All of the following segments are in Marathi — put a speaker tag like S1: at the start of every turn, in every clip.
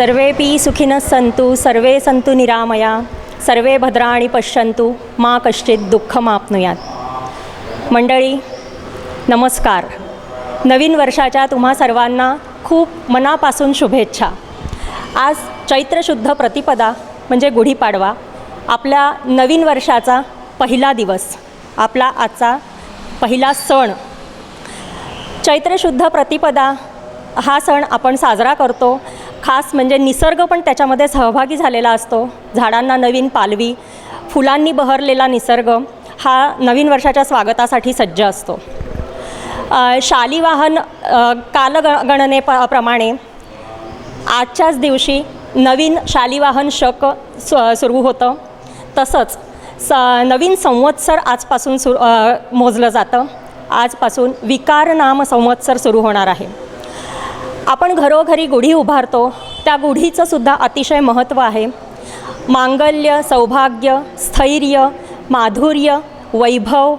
S1: सर्वेपि सुखिनः सन्तु सर्वे सन्तु निरामया सर्वे भद्राणि पश्यन्तु मा कश्चित् दुःखमाप्नुयात्। मंडळी नमस्कार। नवीन वर्षाच्या तुम्हा सर्वांना खूप मनापासून शुभेच्छा। आज चैत्र शुद्ध प्रतिपदा म्हणजे गुढीपाडवा, आपल्या नवीन वर्षाचा पहिला दिवस, आपला आजचा पहिला सण। चैत्र शुद्ध प्रतिपदा हा सण आपण साजरा करतो, खास म्हणजे निसर्ग पण त्याच्यामध्ये सहभागी झालेला असतो। झाडांना नवीन पालवी, फुलांनी बहरलेला निसर्ग हा नवीन वर्षाच्या स्वागतासाठी सज्ज असतो। शालिवाहन कालगणनेप्रमाणे आजच्याच दिवशी नवीन शालिवाहन शक सुरू होतं। तसंच नवीन संवत्सर आजपासून मोजलं जातं। आजपासून विकार नाम संवत्सर सुरू होणार आहे। आपण घरोघरी गुढी उभारतो, त्या गुढीचं सुद्धा अतिशय महत्त्व आहे। मांगल्य, सौभाग्य, स्थैर्य, माधुर्य, वैभव,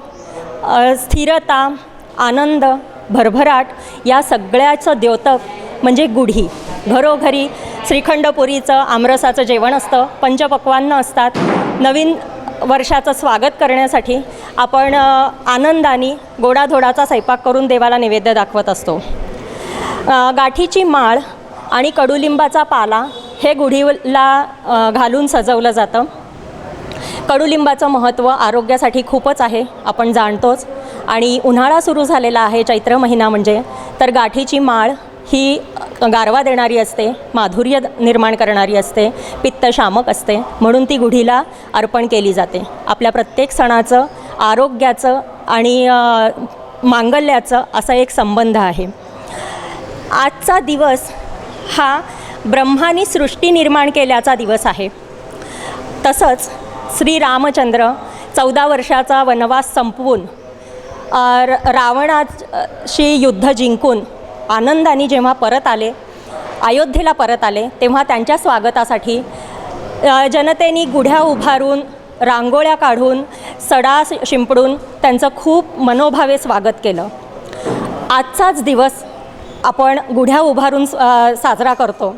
S1: स्थिरता, आनंद, भरभराट या सगळ्याचं द्योतक म्हणजे गुढी। घरोघरी श्रीखंडपुरीचं आमरसाचं जेवण असतं, पंचपक्वान्न असतात। नवीन वर्षाचं स्वागत करण्यासाठी आपण आनंदाने गोडाधोडाचा स्वयंपाक करून देवाला नैवेद्य दाखवत असतो। गाठीची माळ आणि कडुलिंबाचा पाला हे गुढीला घालून सजवलं जातं। कडुलिंबाचं महत्त्व आरोग्यासाठी खूपच आहे, आपण जाणतोच। आणि उन्हाळा सुरू झालेला आहे, चैत्र महिना म्हणजे, तर गाठीची माळ ही गारवा देणारी असते, माधुर्य निर्माण करणारी असते, पित्तशामक असते, म्हणून ती गुढीला अर्पण केली जाते। आपल्या प्रत्येक सणाचं आरोग्याचं आणि मांगल्याचं असा एक संबंध आहे। आजचा दिवस हा ब्रह्मानी सृष्टी निर्माण केल्याचा दिवस आहे। तसंच श्री रामचंद्र 14 वर्षाचा वनवास संपवून रावणाशी युद्ध जिंकून आनंदाने जेव्हा परत आले, अयोध्येला परत आले, तेव्हा त्यांच्या स्वागतासाठी जनतेने गुढ्या उभारून, रांगोळ्या काढून, सडा शिंपडून त्यांचं खूप मनोभावे स्वागत केलं। आजचाच दिवस आपण गुढ्या उभारून साजरा करतो।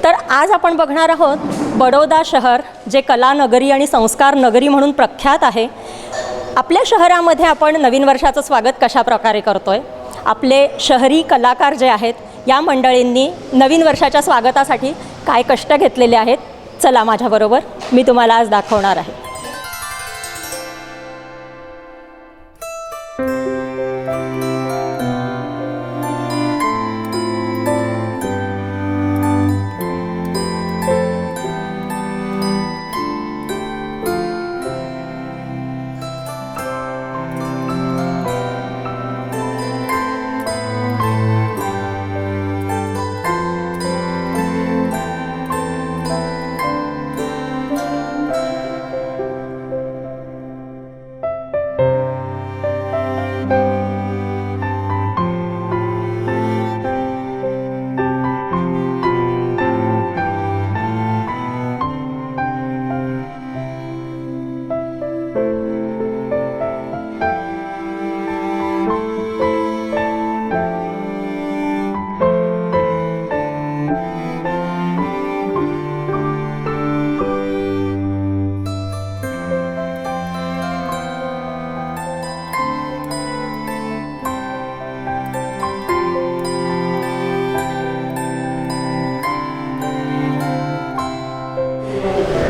S1: तर आज आपण बघणार आहोत बडोदा शहर, जे कला नगरी आणि संस्कार नगरी म्हणून प्रख्यात आहे। आपल्या शहरामध्ये आपण नवीन वर्षाचं स्वागत कशा प्रकारे करतोय, आपले शहरी कलाकार जे आहेत या मंडळींनी नवीन वर्षाच्या स्वागतासाठी काय कष्ट घेतलेले आहेत, चला माझ्याबरोबर, मी तुम्हाला आज दाखवणार आहे।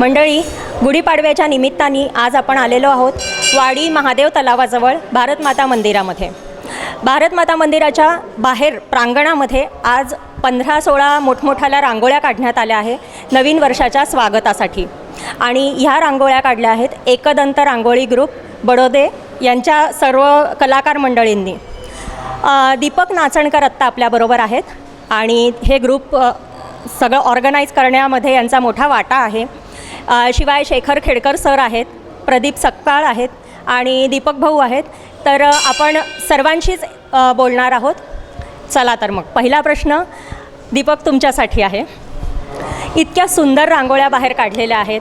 S1: मंडळी, गुढीपाडव्याच्या निमित्ताने आज आपण आलेलो आहोत वाडी महादेव तलावाजवळ भारतमाता मंदिरामध्ये। भारतमाता मंदिराच्या बाहेर प्रांगणामध्ये आज 15-16 मोठमोठ्या रांगोळ्या काढण्यात आल्या आहे नवीन वर्षाच्या स्वागतासाठी। आणि ह्या रांगोळ्या काढल्या आहेत एकदंत रांगोळी ग्रुप बडोदे यांच्या सर्व कलाकार मंडळींनी। दीपक नाचणकर आत्ता आपल्याबरोबर आहेत आणि हे ग्रुप सगळं ऑर्गनाईज करण्यामध्ये यांचा मोठा वाटा आहे। शिवाय शेखर खेडकर सर आहेत, प्रदीप सक्काळ आहेत आणि दीपक भाऊ आहेत। तर आपण सर्वांशीच बोलणार आहोत। चला तर मग पहिला प्रश्न दीपक तुमच्यासाठी आहे। इतक्या सुंदर रांगोळ्या बाहेर काढलेल्या आहेत,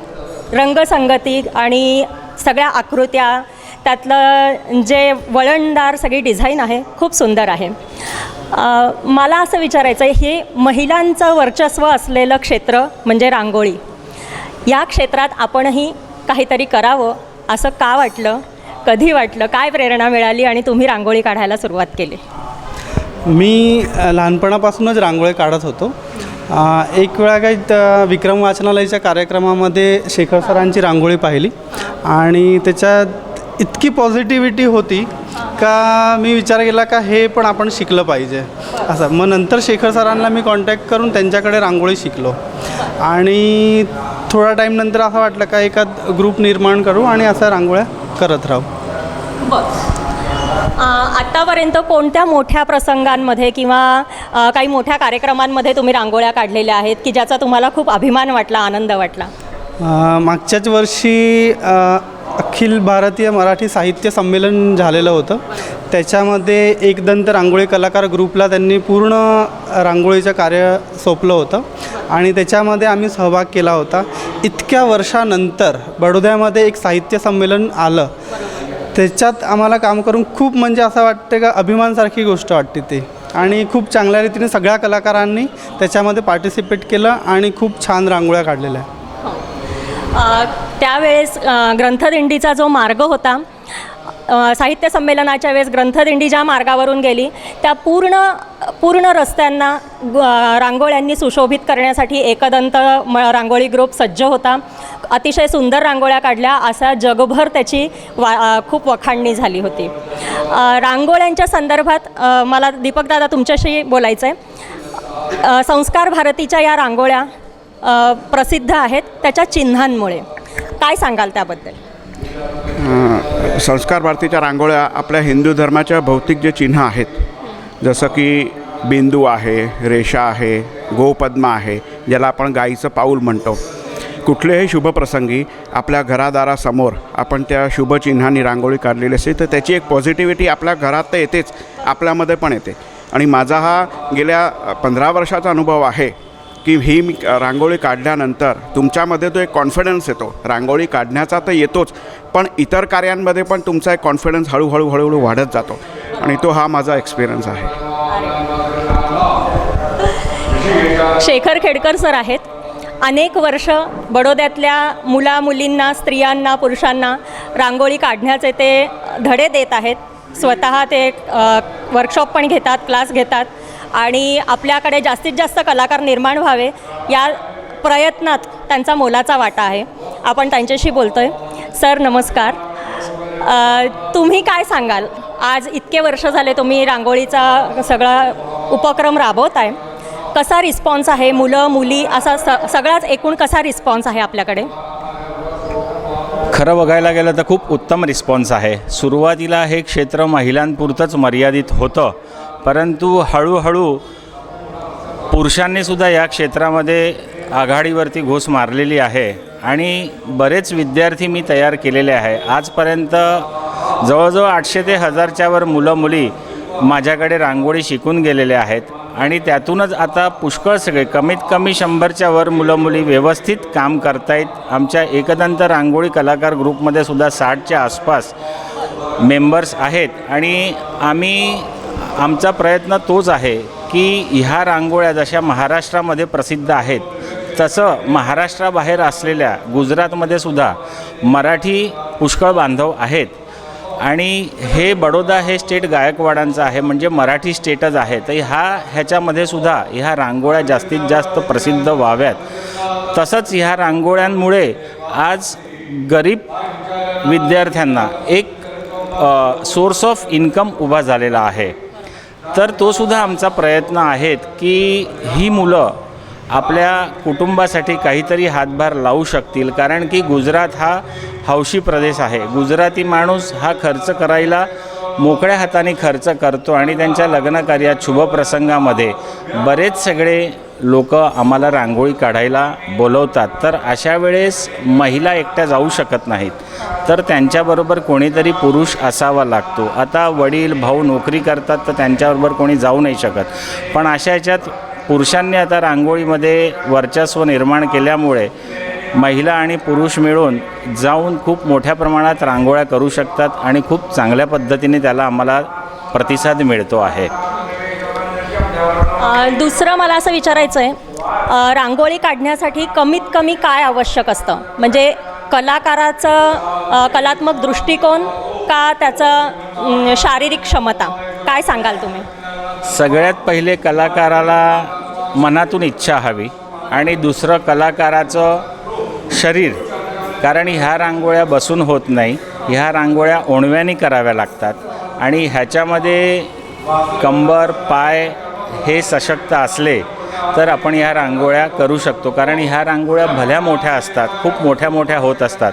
S1: रंगसंगती आणि सगळ्या आकृत्या, त्यातलं जे वळणदार सगळी डिझाईन आहे खूप सुंदर आहे। मला असं विचारायचं आहे, हे महिलांचं वर्चस्व असलेलं क्षेत्र म्हणजे रांगोळी. या क्षेत्रात आपणही काहीतरी करावं असं का वाटलं, कधी वाटलं, काय प्रेरणा मिळाली आणि तुम्ही रांगोळी काढायला सुरुवात केली?
S2: मी लहानपणापासूनच रांगोळी काढत होतो. एक वेळा काही विक्रम वाचनालयाच्या कार्यक्रमामध्ये शेखर सरांची रांगोळी पाहिली आणि त्याच्यात इतकी पॉझिटिव्हिटी होती का मी विचार केला का हे पण आपण शिकलं पाहिजे असं. मग नंतर शेखर सरांना मी कॉन्टॅक्ट करून त्यांच्याकडे रांगोळी शिकलो आणि थोडा टाईम नंतर असं वाटलं का एखाद ग्रुप निर्माण करू आणि असा रांगोळ्या करत राहू.
S1: आत्तापर्यंत कोणत्या मोठ्या प्रसंगांमध्ये किंवा काही मोठ्या कार्यक्रमांमध्ये तुम्ही रांगोळ्या काढलेल्या आहेत की ज्याचा तुम्हाला खूप अभिमान वाटला, आनंद वाटला?
S2: मागच्याच वर्षी अखिल भारतीय मराठी साहित्य संमेलन झालेलं होतं. त्याच्यामध्ये एकदंत रांगोळी कलाकार ग्रुपला त्यांनी पूर्ण रांगोळीचं कार्य सोपलं होतं आणि त्याच्यामध्ये आम्ही सहभाग केला होता. इतक्या वर्षानंतर बडोद्यामध्ये एक साहित्य संमेलन आलं, त्याच्यात आम्हाला काम करून खूप म्हणजे असं वाटतं का अभिमानसारखी गोष्ट वाटते ते. आणि खूप चांगल्या रीतीने सगळ्या कलाकारांनी त्याच्यामध्ये पार्टिसिपेट केलं आणि खूप छान रांगोळ्या काढलेल्या आहे.
S1: त्यावेळेस ग्रंथदिंडीचा जो मार्ग होता, साहित्य संमेलनाच्या वेळेस ग्रंथदिंडी ज्या मार्गावरून गेली त्या पूर्ण रस्त्यांना रांगोळ्यांनी सुशोभित करण्यासाठी एकदंत रांगोळी ग्रुप सज्ज होता. अतिशय सुंदर रांगोळ्या काढल्या, असा जगभर त्याची खूप वखाणणी झाली होती. रांगोळ्यांच्या संदर्भात मला दीपकदादा तुमच्याशी बोलायचं आहे. संस्कार भारतीच्या या रांगोळ्या प्रसिद्ध आहेत त्याच्या चिन्हांमुळे, काय सांगाल त्याबद्दल?
S3: संस्कार भारतीच्या रांगोळ्या आपल्या हिंदू धर्माच्या भौतिक जे चिन्ह आहेत, जसं की बिंदू आहे, रेषा आहे, गोपद्मा आहे, ज्याला आपण गाईचं पाऊल म्हणतो. कुठल्याही शुभप्रसंगी आपल्या घरादारासमोर आपण त्या शुभचिन्हांनी रांगोळी काढलेली असते तर त्याची एक पॉझिटिव्हिटी आपल्या घरात तर येतेच, आपल्यामध्ये पण येते. आणि माझा हा गेल्या 15 वर्षाचा अनुभव आहे की ही मी रांगोळी काढल्यानंतर तुमच्यामध्ये तो एक कॉन्फिडन्स येतो. रांगोळी काढण्याचा तर येतोच, पण इतर कार्यांमध्ये पण तुमचा एक कॉन्फिडन्स हळूहळू वाढत जातो आणि तो हा माझा एक्सपिरियन्स आहे.
S1: शेखर खेडकर सर आहेत. अनेक वर्ष बडोद्यातल्या मुलींना, स्त्रियांना, पुरुषांना रांगोळी काढण्याचे ते धडे देत आहेत. स्वतः ते वर्कशॉप पण घेतात, क्लास घेतात आणि आपल्याकडे जास्तीत जास्त कलाकार निर्माण व्हावे या प्रयत्नात त्यांचा मोलाचा वाटा आहे. आपण त्यांच्याशी बोलतोय. सर नमस्कार. तुम्ही काय सांगाल, आज इतके वर्ष झाले तुम्ही रांगोळीचा सगळा उपक्रम राबवत आहे, कसा रिस्पॉन्स आहे? मुलं मुली असा सगळाच एकूण कसा रिस्पॉन्स आहे आपल्याकडे?
S4: खरं बघायला गेलं तर खूप उत्तम रिस्पॉन्स आहे. सुरुवातीला हे क्षेत्र महिलांपुरतंच मर्यादित होतं, परंतु हळूहळू पुरुषांनीसुद्धा या क्षेत्रामध्ये आघाडीवरती घोस मारलेली आहे आणि बरेच विद्यार्थी मी तयार केलेले आहे. आजपर्यंत जवळजवळ 800 ते 1000च्या वर मुलं मुली माझ्याकडे रांगोळी शिकून गेलेले आहेत आणि त्यातूनच आता पुष्कळ सगळे कमीत कमी 100च्या वर मुलं मुली व्यवस्थित काम करतायत. आमच्या एकदंत रांगोळी कलाकार ग्रुपमध्ये सुद्धा 60च्या आसपास मेंबर्स आहेत आणि आमचा प्रयत्न तोच आहे की ह्या रांगोळ्या जशा महाराष्ट्रामध्ये प्रसिद्ध आहेत तसं महाराष्ट्राबाहेर असलेल्या गुजरातमध्ये सुद्धा मराठी पुष्कळ बांधव आहेत आणि हे बडोदा हे स्टेट गायकवाडांचं आहे, म्हणजे मराठी स्टेटच आहे. तर ह्याच्यामध्ये सुद्धा ह्या रांगोळ्या जास्तीत जास्त प्रसिद्ध व्हाव्यात. तसंच ह्या रांगोळ्यांमुळे आज गरीब विद्यार्थ्यांना एक सोर्स ऑफ इन्कम उभा झालेला आहे. तर तोसुद्धा आमचा प्रयत्न आहे की ही मुलं आपल्या कुटुंबासाठी काहीतरी हातभार लावू शकतील, कारण की गुजरात हा हौशी प्रदेश आहे. गुजराती माणूस हा खर्च करायला मोकळ्या हाताने खर्च करतो आणि त्यांच्या लग्नकार्यात शुभप्रसंगामध्ये बरेच सगळे लोक आम्हाला रांगोळी काढायला बोलवतात. तर अशा वेळेस महिला एकट्या जाऊ शकत नाहीत, तर त्यांच्याबरोबर कोणीतरी पुरुष असावा लागतो. आता वडील भाऊ नोकरी करतात तर त्यांच्याबरोबर कोणी जाऊ नाही शकत, पण अशा ह्याच्यात पुरुषांनी आता रांगोळीमध्ये वर्चस्व निर्माण केल्यामुळे महिला आणि पुरुष मिळून जाऊन खूप मोठ्या प्रमाणात रांगोळ्या करू शकतात आणि खूप चांगल्या पद्धतीने त्याला आम्हाला प्रतिसाद मिळतो आहे.
S1: दुसरं मला असं विचारायचं आहे, रांगोळी काढण्यासाठी कमीत कमी काय आवश्यक असतं? म्हणजे कलाकाराचं कलात्मक दृष्टिकोन का त्याचं शारीरिक क्षमता, काय सांगाल तुम्ही?
S4: सगळ्यात पहिले कलाकाराला मनातून इच्छा हवी आणि दुसरं कलाकाराचं शरीर, कारण ह्या रांगोळ्या बसून होत नाही, ह्या रांगोळ्या ओणव्याने कराव्या लागतात आणि ह्याच्यामध्ये कंबर पाय हे सशक्त असले तर आपण ह्या रांगोळ्या करू शकतो. कारण ह्या रांगोळ्या भल्या मोठ्या असतात, खूप मोठ्या मोठ्या होत असतात,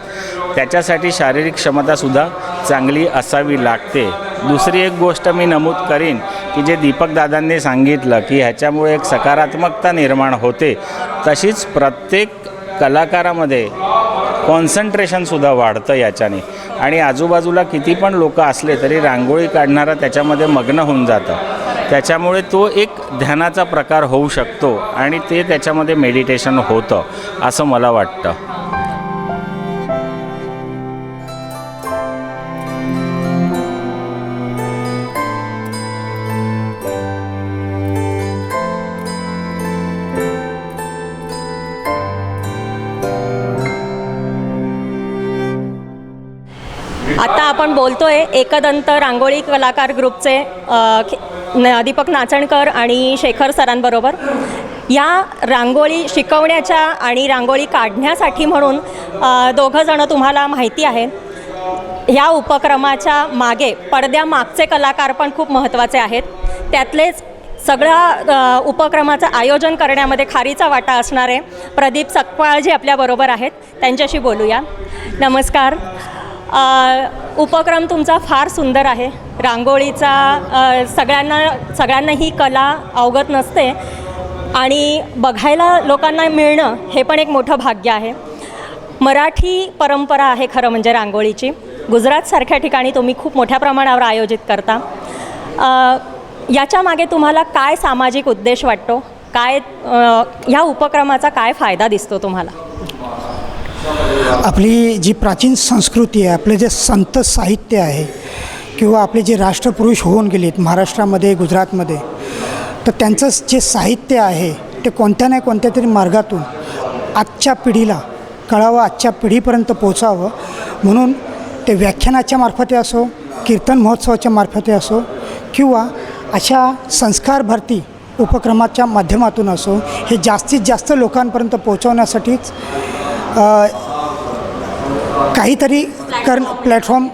S4: त्याच्यासाठी शारीरिक क्षमतासुद्धा चांगली असावी लागते. दुसरी एक गोष्ट मी नमूद करीन की जे दीपकदादांनी सांगितलं की ह्याच्यामुळे एक सकारात्मकता निर्माण होते, तशीच प्रत्येक कलाकारामध्ये कॉन्सन्ट्रेशनसुद्धा वाढतं याच्याने आणि आजूबाजूला किती पण लोक असले तरी रांगोळी काढणारा त्याच्यामध्ये मग्न होऊन जातं. त्याच्यामुळे तो एक ध्यानाचा प्रकार होऊ शकतो आणि ते त्याच्यामध्ये मेडिटेशन होतं असं मला वाटतं.
S1: आता आपण बोलतोय एकदंत रांगोळी कलाकार ग्रुपचे दीपक नाचणकर आणि शेखर सरांबरोबर. या रांगोळी शिकवण्याच्या आणि रांगोळी काढण्यासाठी म्हणून दोघंजणं तुम्हाला माहिती आहे. ह्या उपक्रमाच्या मागे पडद्यामागचे कलाकार पण खूप महत्त्वाचे आहेत. त्यातलेच सगळ्या उपक्रमाचं आयोजन करण्यामध्ये खारीचा वाटा असणारे प्रदीप सकपाळजी आपल्याबरोबर आहेत. त्यांच्याशी बोलूया. नमस्कार. उपक्रम तुमचा फार सुंदर आहे. रांगोळीचा सगळ्यांना ही कला अवगत नसते आणि बघायला लोकांना मिळणं हे पण एक मोठं भाग्य आहे. मराठी परंपरा आहे खरं म्हणजे रांगोळीची. गुजरातसारख्या ठिकाणी तुम्ही खूप मोठ्या प्रमाणावर आयोजित करता. याच्या मागे तुम्हाला काय सामाजिक उद्देश वाटतो? काय ह्या उपक्रमाचा काय फायदा दिसतो तुम्हाला?
S5: आपली जी प्राचीन संस्कृती आहे, आपले जे संत साहित्य आहे किंवा आपले जे राष्ट्रपुरुष होऊन गेलेत महाराष्ट्रामध्ये गुजरातमध्ये, तर त्यांचं जे साहित्य आहे ते कोणत्या ना कोणत्या तरी मार्गातून आजच्या पिढीला कळावं, आजच्या पिढीपर्यंत पोचावं म्हणून ते व्याख्यानाच्या मार्फते असो, कीर्तन महोत्सवाच्या मार्फते असो किंवा अशा संस्कार भरती उपक्रमाच्या माध्यमातून असो, हे जास्तीत जास्त लोकांपर्यंत पोहोचवण्यासाठीच काहीतरी प्लॅटफॉर्म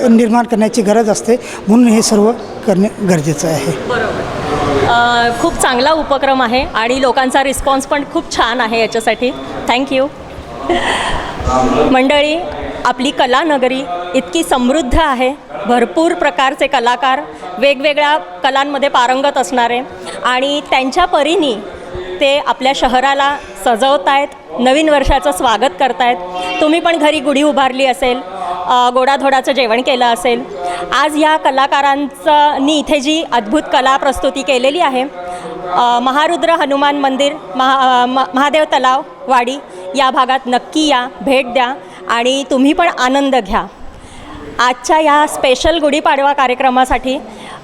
S5: निर्माण करण्याची गरज असते. म्हणून हे सर्व करणे गरजेचं आहे.
S1: बरोबर. खूप चांगला उपक्रम आहे आणि लोकांचा रिस्पॉन्स पण खूप छान आहे याच्यासाठी. थँक्यू. मंडळी, आपली कलानगरी इतकी समृद्ध आहे. भरपूर प्रकारचे कलाकार वेगवेगळ्या कलांमध्ये पारंगत असणारे आणि त्यांच्या परीने ते आपल्या शहराला सजवतायत, नवीन वर्षाचं स्वागत करतायत. तुम्ही पण घरी गुढी उभारली असेल, गोडाधोडाचं जेवण केलं असेल. आज या कलाकारांनी इथे जी अद्भुत कला प्रस्तुती केलेली आहे, महारुद्र हनुमान मंदिर, महादेव तलाव वाडी या भागात नक्की या, भेट द्या आणि तुम्ही पण आनंद घ्या. आजच्या या स्पेशल गुढीपाडवा कार्यक्रमासाठी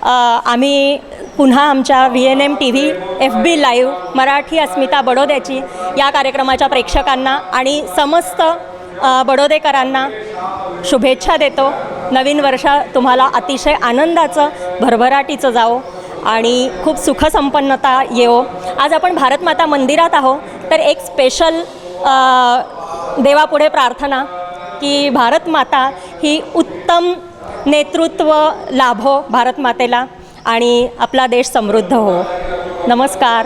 S1: आम्ही पुन्हा आमच्या VNM TV FB live Marathi अस्मिता बडोद्याची या कार्यक्रमाच्या प्रेक्षकांना आणि समस्त बडोदेकरांना शुभेच्छा देतो. नवीन वर्ष तुम्हाला अतिशय आनंदाचं, भरभराटीचं जावो आणि खूप सुखसंपन्नता येवो. आज आपण भारतमाता मंदिरात आहोत, तर एक स्पेशल देवापुढे प्रार्थना की भारतमाता ही उत्तम नेतृत्व लाभो भारतमातेला आणि आपला देश समृद्ध हो. नमस्कार.